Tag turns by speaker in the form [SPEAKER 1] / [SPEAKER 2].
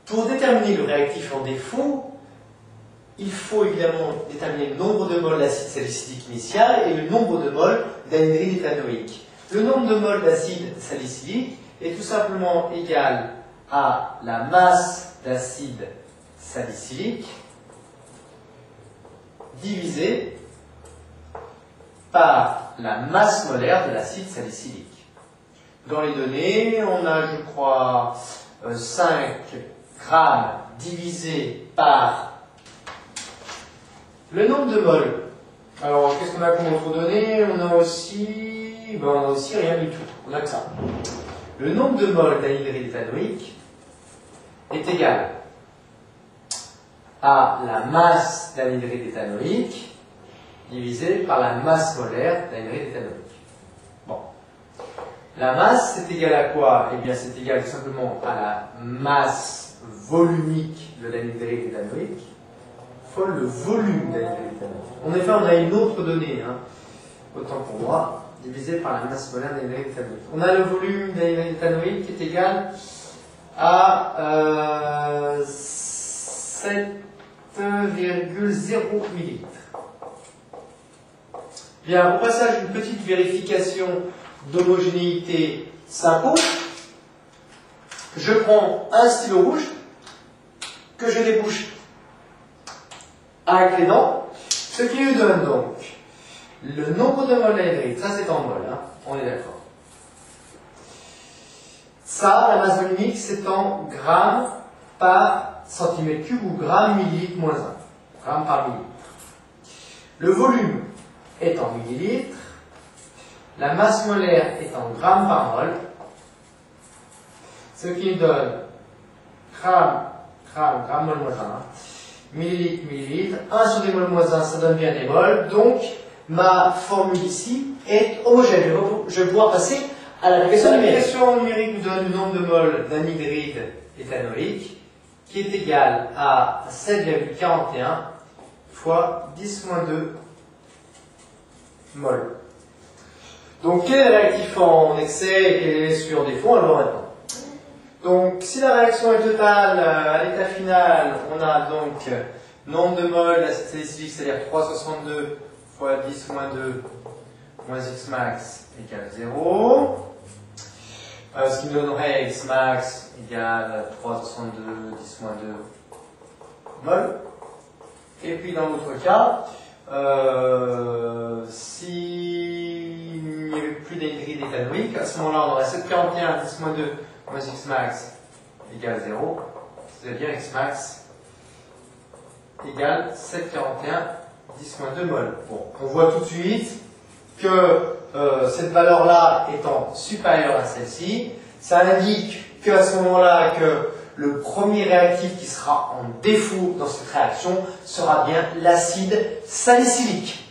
[SPEAKER 1] Pour déterminer le réactif en défaut, il faut évidemment déterminer le nombre de moles d'acide salicylique initial et le nombre de moles d'anhydride éthanoïque. Le nombre de moles d'acide salicylique est tout simplement égal à la masse d'acide salicylique divisé par la masse molaire de l'acide salicylique. Dans les données, on a, je crois, 5 grammes divisé par le nombre de moles. Alors, qu'est-ce qu'on a comme autre donnée? On a aussi rien du tout. On a que ça. Le nombre de moles d'anhydride éthanoïque est égal à la masse d'anhydride éthanoïque divisé par la masse molaire d'anhydride éthanoïque. Bon. La masse, c'est égal à quoi? Eh bien, c'est égal tout simplement à la masse volumique de l'anhydride éthanoïque fois le volume d'anhydride éthanoïque. En effet, on a une autre donnée, autant pour moi, divisé par la masse molaire d'anhydride éthanoïque. On a le volume d'anhydride éthanoïque qui est égal à 7,0 ml. Bien, au passage, une petite vérification d'homogénéité s'impose. Je prends un stylo rouge que je débouche avec les dents, ce qui lui donne donc le nombre de moles d'anhydride. Ça, c'est en mol, on est d'accord. Ça, la masse volumique, c'est en grammes par centimètre cube ou grammes millilitres moins 1. Grammes par millilitre. Le volume est en millilitres. La masse molaire est en grammes par mol. Ce qui nous donne gramme mol moins 1. Millilitre, millilitre. 1 sur des moles moins 1, ça donne bien des moles. Donc, ma formule ici est homogène. Je vais pouvoir passer à l'application numérique. L'application numérique nous donne le nombre de moles d'anhydride éthanoïque qui est égal à 7,41 fois 10-2 moles. Donc, quel est le réactif en excès et quel est sur défaut? On va voir maintenant. Donc, si la réaction est totale à l'état final, on a donc nombre de moles d'acide salicylique, c'est-à-dire 362 fois 10-2 moins x max égale 0. Ce qui nous donnerait x max égale 362 10-2 moles. Et puis dans l'autre cas, s'il n'y avait plus d'anhydride éthanoïque, à ce moment-là on aurait 741 10-2 moins x max égale 0, c'est-à-dire x max égale 741 10-2 moles. Bon, on voit tout de suite que cette valeur-là étant supérieure à celle-ci, ça indique qu'à ce moment-là, que le premier réactif qui sera en défaut dans cette réaction sera bien l'acide salicylique.